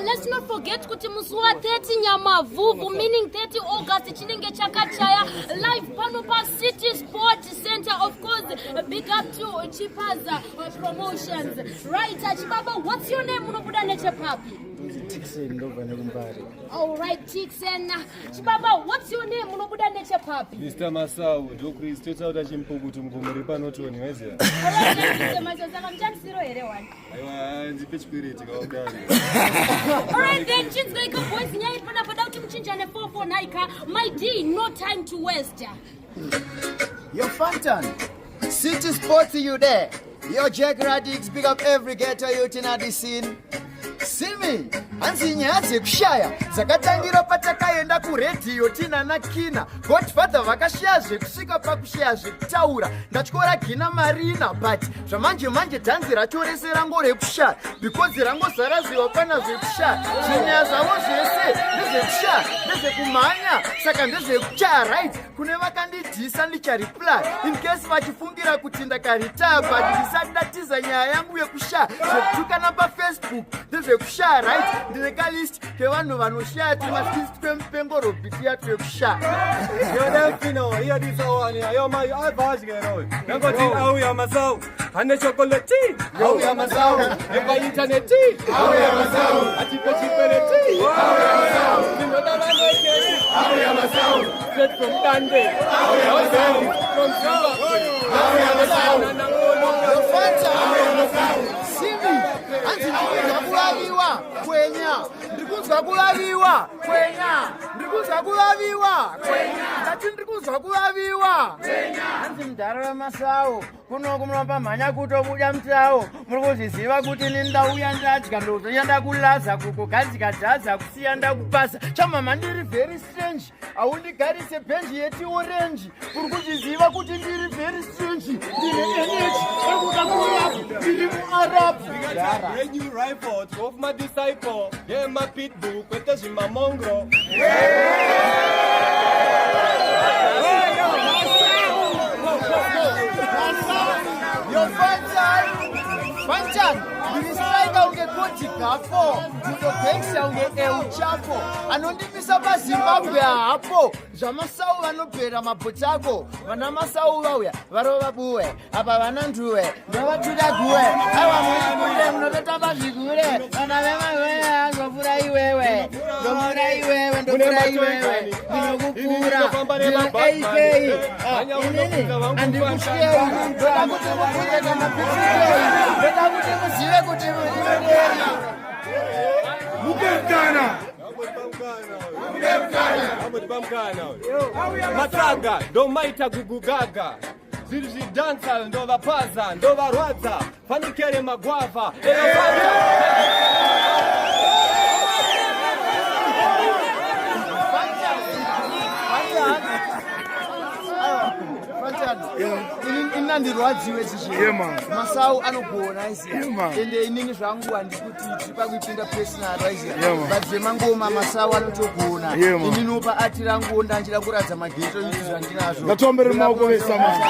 let's not forget kuti musuwa 30 Nyamavuvu, meaning 30 August, chinenge chakachaya live pano pa City Sport Center. Of course, big up to Chipaza Promotions. Right, Chibaba, what's your name? Unobuda neche papi? All right, Tixen. Chibaba, what's your name? Unobuda neche papi? Mr. Masau, Jokri, straight out of Chimpugu to Mumuripa, not to Anyway. All right, Mr. Masau, I'm just zero everyone. All right, then, Chins like a voice, Nyai Panapadaut Chinchane 4 Naika. My D, no time to waste. Yo, Fantan, City Sports, you there? Yo, Jack Radix, big up every ghetto youth in the scene. See me, anzinyaze kushaya zakatangira patakaenda kuredhiyo tina nakina Godfather vakashazve kusvika pakushazve kutaura ndachikora gina marina but zvamanje manje dhanzi ratorese rango rekushaya because rangozara zviwapana zvekushaya zvinyaya zvavo zvese ndezvekushaya ndezvekumhanya saka ndezvekushaya right kune vakandidhisa ndichareply in case vachifungira kuti ndakaretire but ndisati ndatiza nyaya yangu yekushaya zvekutukana pafacebook ndezvekushaya right ndineka list kevanhu vanoshaya timalist kwempengo robhiti yatu yekushaya Yodafino, here this one, yo, my Alvazgero. Nangoti, Auya Masau, and the chocolate tea. Auya Masau, and by internet tea. Auya Masau, at the tea. Auya Masau, Auya Masau, straight from Dande. Auya Masau, from Zimbabwe. Auya Masau, Auya Masau, Simi, anzikulaviwa kwenya ndikuzwa kulaviwa kwenya ndikuzwa kulaviwa kwenya ndati ndikuzwa kulaviwa kwenya anzi mudhara wemasau kunoku munomba mhanya kutobuda mutawo muri kuzviziva kuti nindauya ndadya ndozoenda kulaza kukugadzika dhaza kusiya ndakupasa chamama ndiri very strange haundigarise bhenji yetiorenji uri kuzviziva kuti ndiri very strange ndiri energy ekuda kurapu ndiri muarabu brand new rifle of my disciple. Yeah, my pitbull, kwete zima mongro. Yo, Fantan, ndirisaika unge koti gafo, ndotobhekisa unge euchako, anondimisa paZimbabwe hapo, zvamasau vanopera mabhotako, vana masau vauya, varova buwe, apa vana nduwe, ndovatuda guwe, ava muikure, munotota pazvigure, vana vemaweya, ndopfura iwewe, ndopfura iwewe, ndopfura iwewe, ndinokupfura, ndine AK, inini, handikushei, ndoda kuti mubvunze kana pitikei, ndoda kuti muzive kuti murimuderi. Mukemkana. Matsaga, ndomaita gugugaga. Zviri zvidansa ndovapaza, ndovarwadza, fanikere magwavha. Inandirwadziwe chizvino masau anogona iziya ende inini zvangu handikuti tipakuipinda personal iziya but zvemangoma masau anotogona ininopa ati rangu ndanjira kuradza mageto izvi zvandinazvo ngatombere maoko vesamana